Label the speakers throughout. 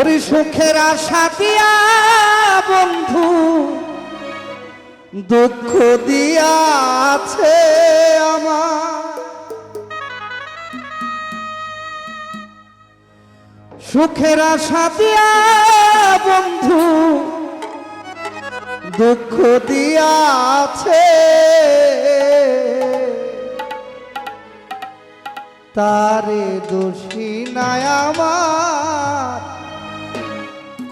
Speaker 1: ওরে সুখের আশা দিয়া বন্ধু দুঃখ দিয়াছে আমার, সুখের আশা দিয়া বন্ধু দুঃখ দিয়াছে, তারে দোষী নাই আমার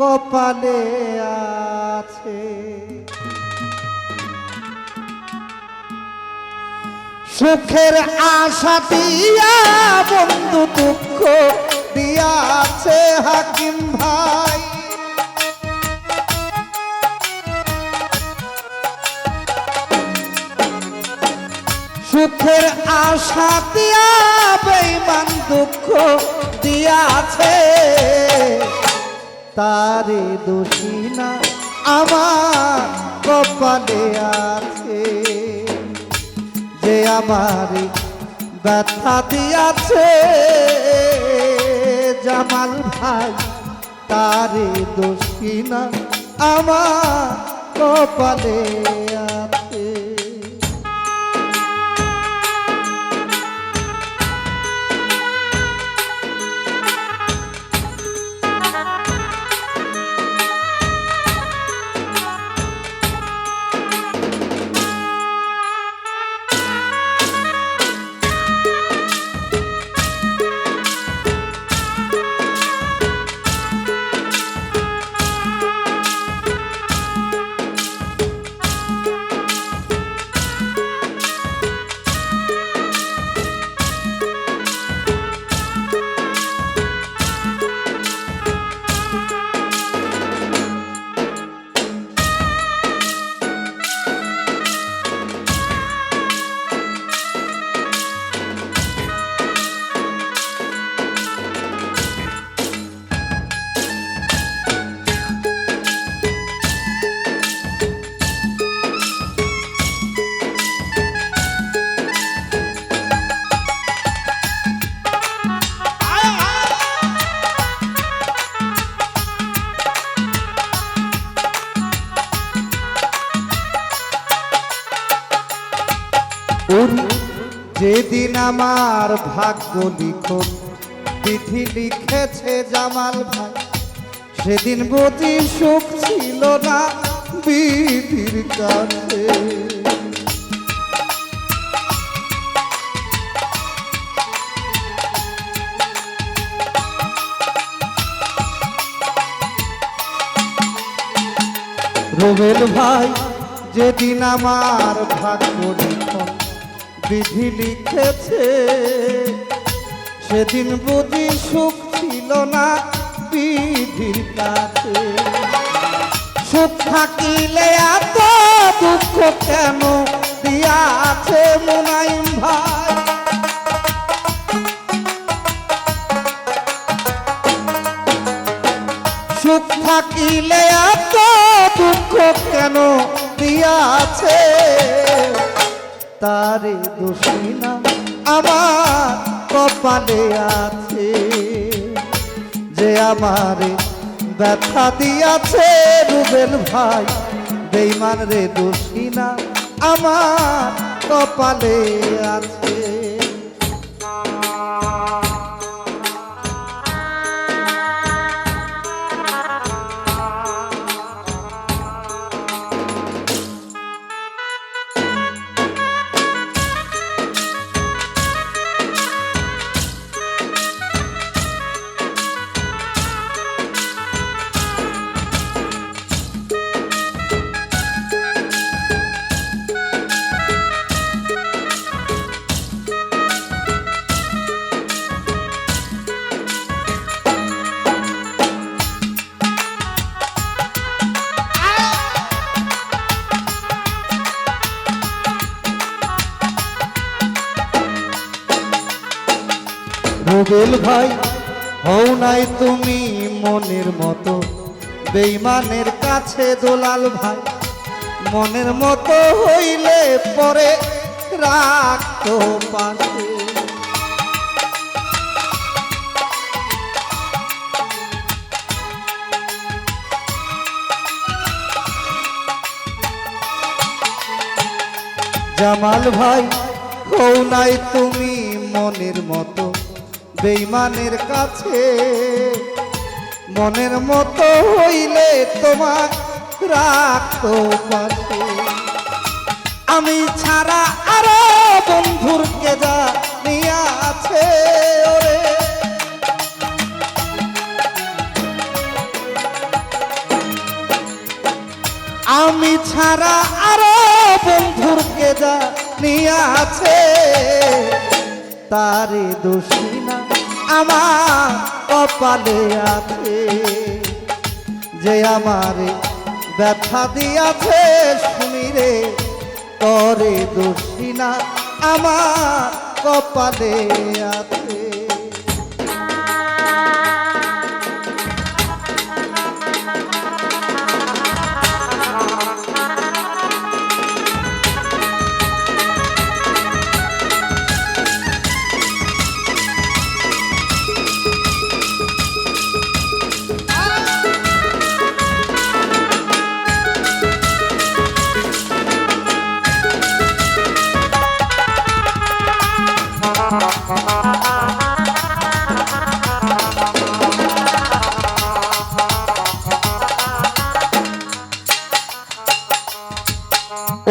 Speaker 1: কপালে আছে। সুখের আশা দিয়া বন্ধু দুঃখ দিয়াছে হাকিম ভাই, সুখের আশা দিয়া বেঈমান দুঃখ দিয়াছে, তারে দোষী না আমার কপালে আছে, যে আমার ব্যথা দিয়াছে জামাল ভাই, তারে দোষী না আমার কপালে আছে। যেদিন আমার ভাগ্য লিখন বিধি লিখেছে জামাল ভাই, সেদিন বুঝি সুখ ছিল না বিধির কাছে, রুবেল ভাই যেদিন আমার ভাগ্য লিখন বিধি লিখেছে, সেদিন বুঝি সুখ ছিল না বিধির কাছে, সুখ থাকিলে এত দুঃখ কেন দিয়াছে মুনাইম ভাই, সুখ থাকিলে এত দুঃখ কেন দিয়াছে, তারে দোষী না আমার কপালে আছে, যে আমারে ব্যথা দিয়াছে রুবেল ভাই, বেঈমান রে দোষী না আমার কপালে আছে। রুবেল ভাই হও নাই তুমি মনের মতো বেঈমানের কাছে দোলাল ভাই, মনের মতো হইলে পরে রাখতো পাশে, জামাল ভাই হও নাই তুমি মনের মতো বেঈমানের কাছে, মনের মতো হইলে তোমার রাখতো পাশে। আমি ছাড়া আরো বন্ধুর কে যা নিয়া আছে ওরে, আমি ছাড়া আরো বন্ধুর কে যা নিয়া আছে, তারে দোষী না আমার কপালে আছে, যে আমারে ব্যথা দিয়াছে শুনি রে, তরে দোষী না আমার কপালে আছে।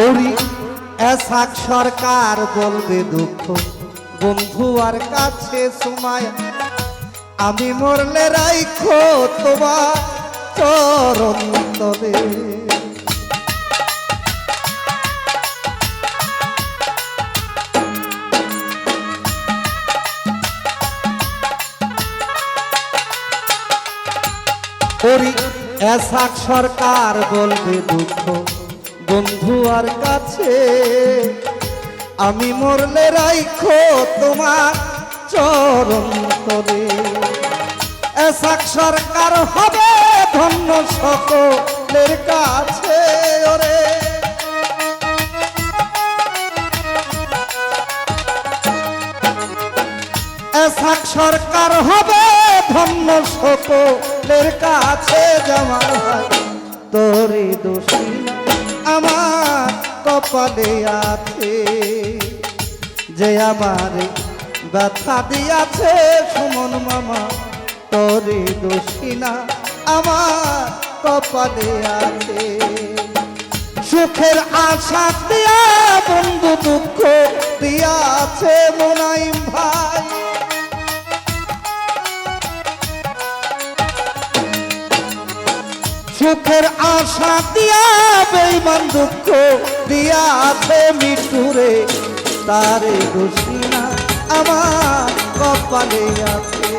Speaker 1: ওরি এসাক সরকার বলবে দুঃখ বন্ধু আর কাছে সময়, আমি মরলে রাইখো তোমার চরণ তলে। ওরি এসাক সরকার বলবে দুঃখ বন্ধু আর কাছে, আমি মরলে রাইখো তোমার চরণ তলে। এসাক সরকার হবে ধন্য সকলের কাছে ওরে, এসাক সরকার হবে ধন্য সকলের কাছে। জামাল ভাই তোরে দোষী না আমার কপালে আছে, যে আমারে ব্যথা দিয়াছে সুমন মামা, তোরে দোষী না আমার কপালে আছে। সুখের আশা দিয়া বন্ধু দুঃখ দিয়াছে মোনাইম ভাই, সুখের আশা দিয়া বেঈমান দুঃখ দিয়াছে মিঠুরে, তারে দোষী না আমার কপালে আছে,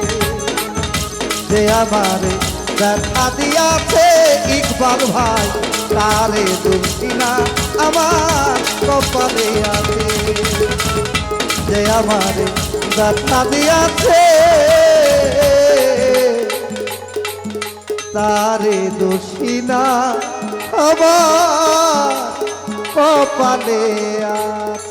Speaker 1: যে আমারে ব্যথা দিয়াছে ইকবাল ভাই, তারে দোষী না আমার কপালে আছে, যে আমারে ব্যথা দিয়াছে তারে দোষী না আমার কপালে আছে।